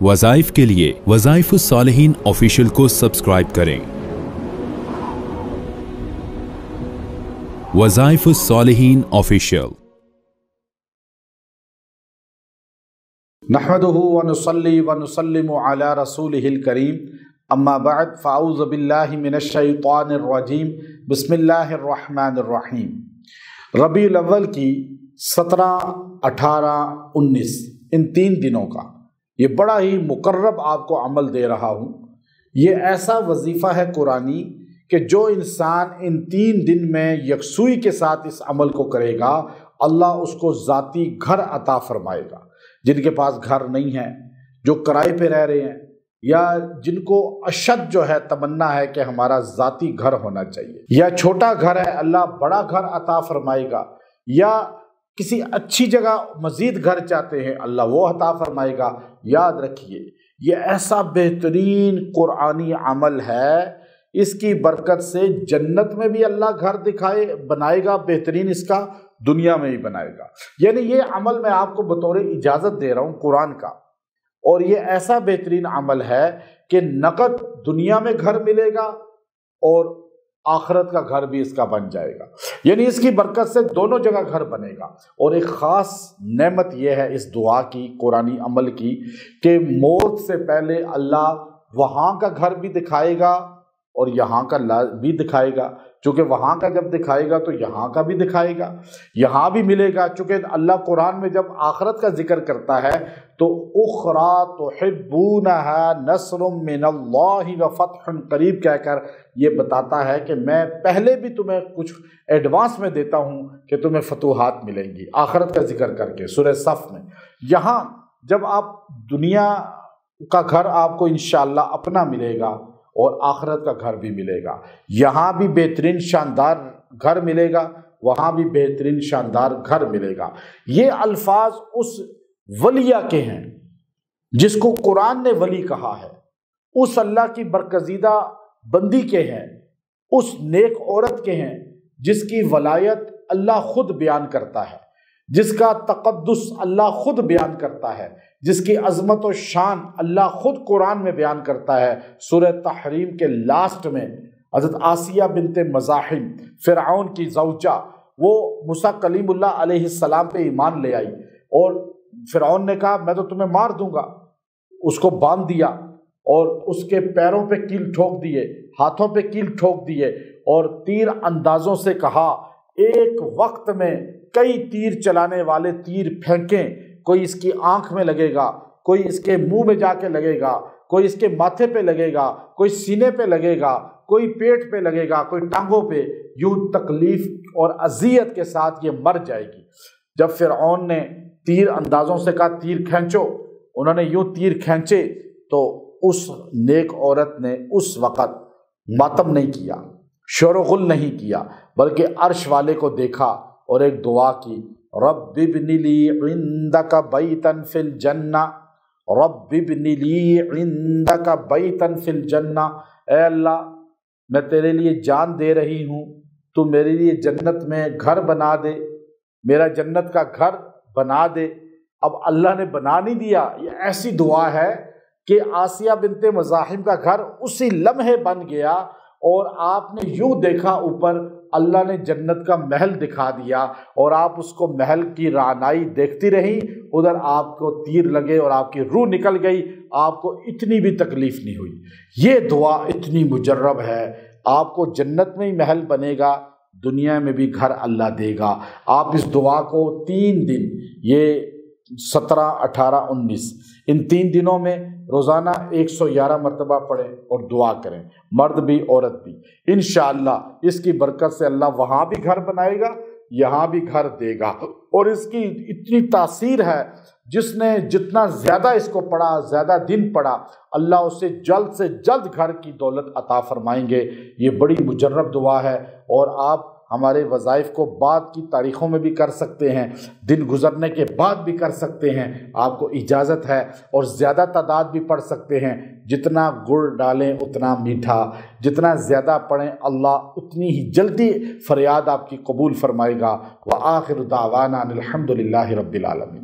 वज़ाइफ के लिए वज़ाइफ सालिहीन ऑफिशियल को सब्सक्राइब करें। वज़ाइफ सालिहीन ऑफिशियल। नहमदुहु व नुसल्ली व नुसल्लिमु अला रसूलिहिल करीम, अम्मा बअद, फ़अऊज़ु बिल्लाहि मिनश शैतानिर रजीम, बिस्मिल्लाहिर रहमानिर रहीम। रबीउल अव्वल की 17, 18, 19 इन 3 दिनों का ये बड़ा ही मुकर्रब आपको अमल दे रहा हूँ। ये ऐसा वजीफ़ा है कुरानी कि जो इंसान इन 3 दिन में यकसुई के साथ इस अमल को करेगा, अल्लाह उसको ज़ाती घर अता फरमाएगा। जिनके पास घर नहीं है, जो किराए पे रह रहे हैं, या जिनको अशद जो है तमन्ना है कि हमारा ज़ाती घर होना चाहिए, या छोटा घर है अल्लाह बड़ा घर अता फरमाएगा, या किसी अच्छी जगह मज़ीद घर चाहते हैं अल्लाह वो अता फरमाएगा। याद रखिए, ये ऐसा बेहतरीन कुरानी अमल है, इसकी बरकत से जन्नत में भी अल्लाह घर बनाएगा बेहतरीन, इसका दुनिया में भी बनाएगा। यानी ये अमल मैं आपको बतौर इजाज़त दे रहा हूँ कुरान का, और ये ऐसा बेहतरीन अमल है कि नकद दुनिया में घर मिलेगा और आखिरत का घर भी इसका बन जाएगा। यानी इसकी बरकत से दोनों जगह घर बनेगा। और एक ख़ास नेमत यह है इस दुआ की, कुरानी अमल की, कि मौत से पहले अल्लाह वहाँ का घर भी दिखाएगा और यहाँ का भी दिखाएगा। चूँकि वहाँ का जब दिखाएगा तो यहाँ का भी दिखाएगा, यहाँ भी मिलेगा। चूँकि अल्लाह कुरान में जब आखिरत का जिक्र करता है तो उखरा तुहिब्बूनहा नस्रुम मिनल्लाहि व फतहुन करीब कहकर ये बताता है कि मैं पहले भी तुम्हें कुछ एडवांस में देता हूँ कि तुम्हें फतूहात मिलेंगी, आखिरत का जिक्र करके सूरह सफ में। यहाँ जब आप दुनिया का घर आपको इंशाअल्लाह अपना मिलेगा और आखिरत का घर भी मिलेगा, यहाँ भी बेहतरीन शानदार घर मिलेगा, वहाँ भी बेहतरीन शानदार घर मिलेगा। ये अल्फाज उस वलिया के हैं जिसको कुरान ने वली कहा है, उस अल्लाह की बरकजीदा बंदी के हैं, उस नेक औरत के हैं जिसकी वलायत अल्लाह खुद बयान करता है, जिसका तक़द्दुस अल्लाह खुद बयान करता है, जिसकी अज़मत और शान अल्लाह खुद कुरान में बयान करता है। सूरह तहरीम के लास्ट में हज़रत आसिया बिनते मज़ाहिम, फ़िरऔन की ज़ौजा, वो मूसा कलीमुल्लाह अलैहिस्सलाम पे ईमान ले आई और फ़िरऔन ने कहा मैं तो तुम्हें मार दूंगा। उसको बांध दिया और उसके पैरों पे कील ठोक दिए, हाथों पे कील ठोक दिए और तीर अंदाज़ों से कहा एक वक्त में कई तीर चलाने वाले तीर फेंकें, कोई इसकी आंख में लगेगा, कोई इसके मुंह में जाके लगेगा, कोई इसके माथे पे लगेगा, कोई सीने पे लगेगा, कोई पेट पे लगेगा, कोई टांगों पे। यूं तकलीफ और अजियत के साथ ये मर जाएगी। जब फ़िरऔन ने तीर अंदाज़ों से कहा तीर खींचो, उन्होंने यूं तीर खींचे तो उस नेक औरत ने उस वक़्त मातम नहीं किया, शोरगुल नहीं किया, बल्कि अर्श वाले को देखा और एक दुआ की, रब्बि इब्नि ली इंदका बैतन फिल जन्ना, रब्बि इब्नि ली इंदका बैतन फिल जन्ना। ऐ अल्लाह, मैं तेरे लिए जान दे रही हूँ, तू मेरे लिए जन्नत में घर बना दे, मेरा जन्नत का घर बना दे। अब अल्लाह ने बना नहीं दिया। ये ऐसी दुआ है कि आसिया बिनते मज़ाहिम का घर उसी लम्हे बन गया और आपने यूं देखा ऊपर, अल्लाह ने जन्नत का महल दिखा दिया और आप उसको महल की रानाई देखती रही, उधर आपको तीर लगे और आपकी रूह निकल गई, आपको इतनी भी तकलीफ नहीं हुई। ये दुआ इतनी मुजर्रब है, आपको जन्नत में ही महल बनेगा, दुनिया में भी घर अल्लाह देगा। आप इस दुआ को 3 दिन, ये 17, 18, 19 इन 3 दिनों में रोज़ाना 111 मरतबा पढ़ें और दुआ करें, मर्द भी औरत भी। इंशाअल्लाह इसकी बरकत से अल्लाह वहाँ भी घर बनाएगा, यहाँ भी घर देगा। और इसकी इतनी तासीर है, जिसने जितना ज़्यादा इसको पढ़ा, ज़्यादा दिन पढ़ा, अल्लाह उसे जल्द से जल्द घर की दौलत अता फरमाएंगे। ये बड़ी मुजर्रब दुआ है और आप हमारे वज़ाइफ को बाद की तारीख़ों में भी कर सकते हैं, दिन गुज़रने के बाद भी कर सकते हैं, आपको इजाज़त है। और ज़्यादा तादाद भी पढ़ सकते हैं, जितना गुड़ डालें उतना मीठा, जितना ज़्यादा पढ़ें अल्लाह उतनी ही जल्दी फ़रियाद आपकी कबूल फ़रमाएगा। व आखिर दावाना अनिल हम्दुलिल्लाहि रब्बिल आलमीन।